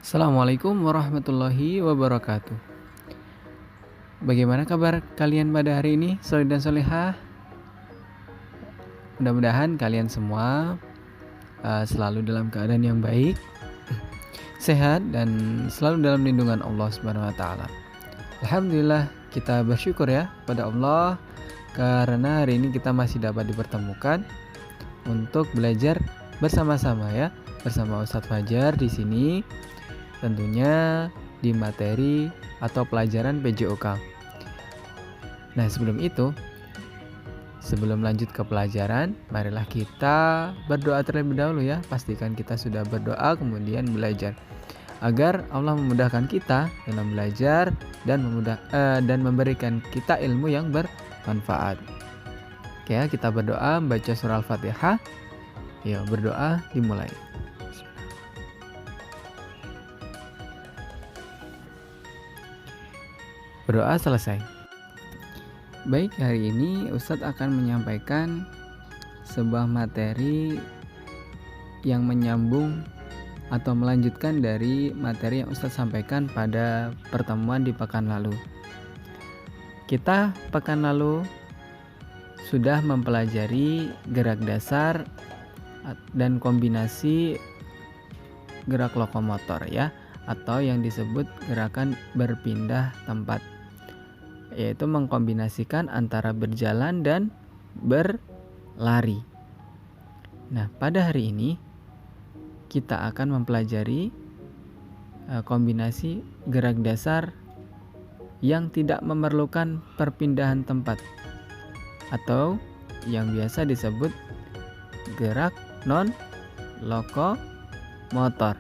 Assalamualaikum warahmatullahi wabarakatuh. Bagaimana kabar kalian pada hari ini, soleh dan solehah? Mudah-mudahan kalian semua selalu dalam keadaan yang baik, sehat, dan selalu dalam lindungan Allah Subhanahu wa Ta'ala. Alhamdulillah, kita bersyukur ya pada Allah karena hari ini kita masih dapat dipertemukan untuk belajar bersama-sama ya, bersama Ustadz Fajar di sini. Tentunya di materi atau pelajaran PJOK. Nah, sebelum lanjut ke pelajaran, marilah kita berdoa terlebih dahulu ya. Pastikan kita sudah berdoa kemudian belajar agar Allah memudahkan kita dalam belajar dan memberikan kita ilmu yang bermanfaat. Oke, kita berdoa baca surah Al-Fatihah. Yuk, berdoa dimulai. Berdoa selesai. Baik, hari ini Ustadz akan menyampaikan sebuah materi yang menyambung atau melanjutkan dari materi yang Ustadz sampaikan pada pertemuan di pekan lalu. Kita pekan lalu sudah mempelajari gerak dasar dan kombinasi gerak lokomotor ya, atau yang disebut gerakan berpindah tempat, yaitu mengkombinasikan antara berjalan dan berlari. Nah, pada hari ini kita akan mempelajari kombinasi gerak dasar yang tidak memerlukan perpindahan tempat atau yang biasa disebut gerak non lokomotor.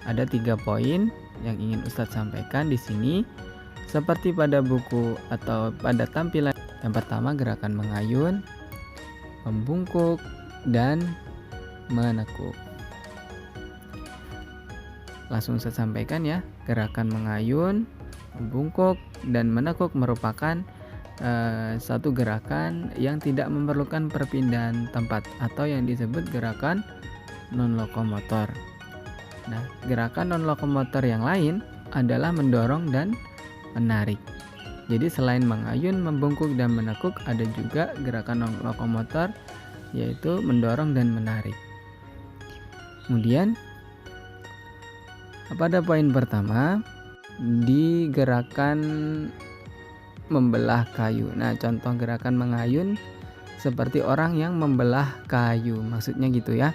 Ada 3 poin yang ingin Ustadz sampaikan di sini. Seperti pada buku atau pada tampilan, yang pertama gerakan mengayun, membungkuk, dan menekuk. Langsung saya sampaikan ya, gerakan mengayun, membungkuk, dan menekuk merupakan satu gerakan yang tidak memerlukan perpindahan tempat atau yang disebut gerakan non-lokomotor. Nah, gerakan non-lokomotor yang lain adalah mendorong dan menarik. Jadi selain mengayun, membungkuk, dan menekuk, ada juga gerakan lokomotor yaitu mendorong dan menarik. Kemudian pada poin pertama di gerakan membelah kayu. Nah, contoh gerakan mengayun seperti orang yang membelah kayu, maksudnya gitu ya.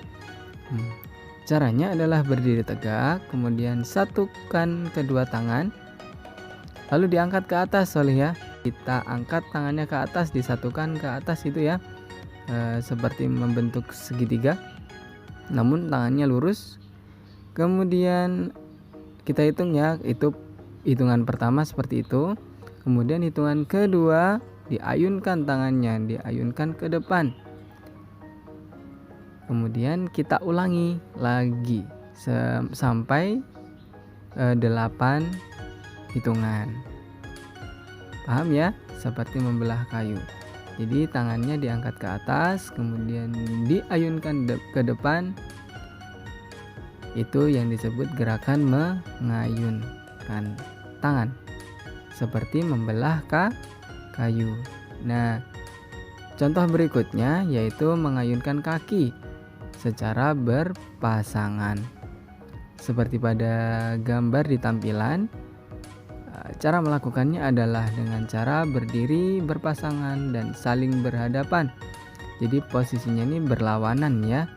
Caranya adalah berdiri tegak, kemudian satukan kedua tangan, lalu diangkat ke atas soleh ya. Kita angkat tangannya ke atas, disatukan ke atas itu ya, seperti membentuk segitiga, namun tangannya lurus. Kemudian kita hitung ya, itu hitungan pertama seperti itu. Kemudian hitungan kedua diayunkan tangannya, diayunkan ke depan. Kemudian kita ulangi lagi sampai 8 hitungan. Paham ya? Seperti membelah kayu. Jadi tangannya diangkat ke atas, kemudian diayunkan ke depan. Itu yang disebut gerakan mengayunkan tangan, seperti membelah kayu. Nah, contoh berikutnya yaitu mengayunkan kaki secara berpasangan. Seperti pada gambar di tampilan, cara melakukannya adalah dengan cara berdiri berpasangan dan saling berhadapan. Jadi posisinya ini berlawanan ya.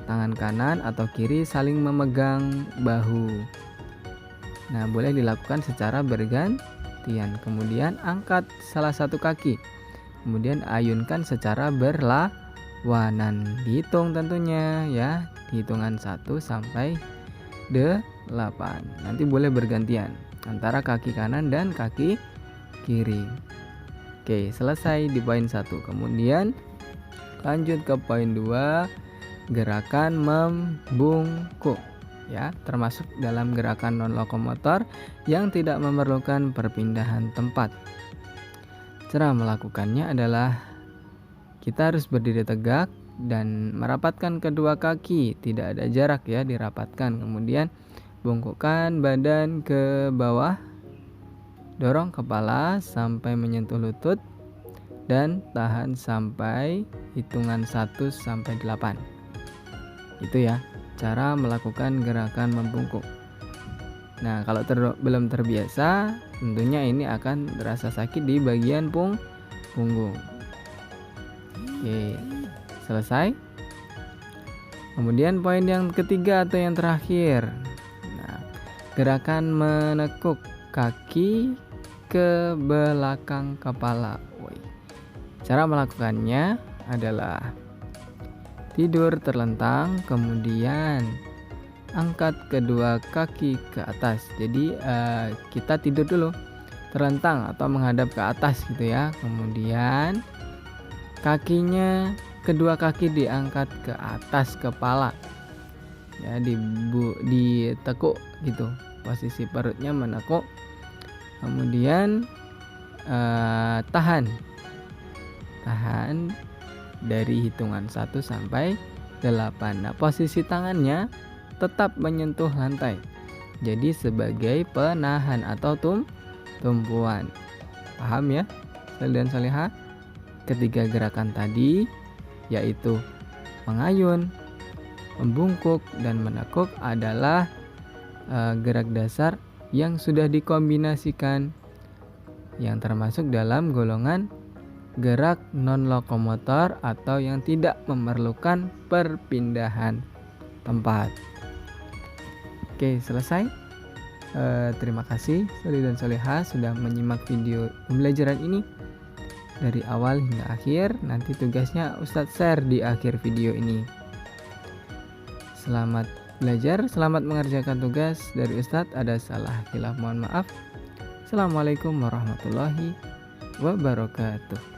Tangan kanan atau kiri saling memegang bahu. Nah, boleh dilakukan secara bergantian. Kemudian angkat salah satu kaki. Kemudian ayunkan secara berlawanan. Dihitung tentunya ya. Hitungan 1 sampai 8. Nanti boleh bergantian antara kaki kanan dan kaki kiri. Oke, selesai di poin 1. Kemudian lanjut ke poin 2, gerakan membungkuk ya, termasuk dalam gerakan non lokomotor yang tidak memerlukan perpindahan tempat. Cara melakukannya adalah kita harus berdiri tegak dan merapatkan kedua kaki, tidak ada jarak ya, dirapatkan. Kemudian bungkukkan badan ke bawah, dorong kepala sampai menyentuh lutut, dan tahan sampai hitungan 1 sampai 8. Itu ya, cara melakukan gerakan membungkuk. Nah, kalau belum terbiasa, tentunya ini akan terasa sakit di bagian punggung. Oke, selesai. Kemudian poin yang ketiga atau yang terakhir. Nah, gerakan menekuk kaki ke belakang kepala. Cara melakukannya adalah tidur terlentang, kemudian angkat kedua kaki ke atas. Jadi kita tidur dulu terlentang atau menghadap ke atas gitu ya. Kemudian kedua kaki diangkat ke atas kepala. Ya, ditekuk gitu. Posisi perutnya menekuk. Kemudian tahan dari hitungan 1 sampai 8. Nah, posisi tangannya tetap menyentuh lantai. Jadi sebagai penahan atau tumpuan. Paham ya, salih dan salihah? Ketiga gerakan tadi yaitu mengayun, membungkuk, dan menekuk adalah gerak dasar yang sudah dikombinasikan yang termasuk dalam golongan gerak non-lokomotor atau yang tidak memerlukan perpindahan tempat. Oke, selesai. Terima kasih salih dan salihah sudah menyimak video pembelajaran ini dari awal hingga akhir. Nanti tugasnya Ustadz share di akhir video ini. Selamat belajar, selamat mengerjakan tugas dari Ustadz. Ada salah khilaf mohon maaf. Assalamualaikum warahmatullahi wabarakatuh.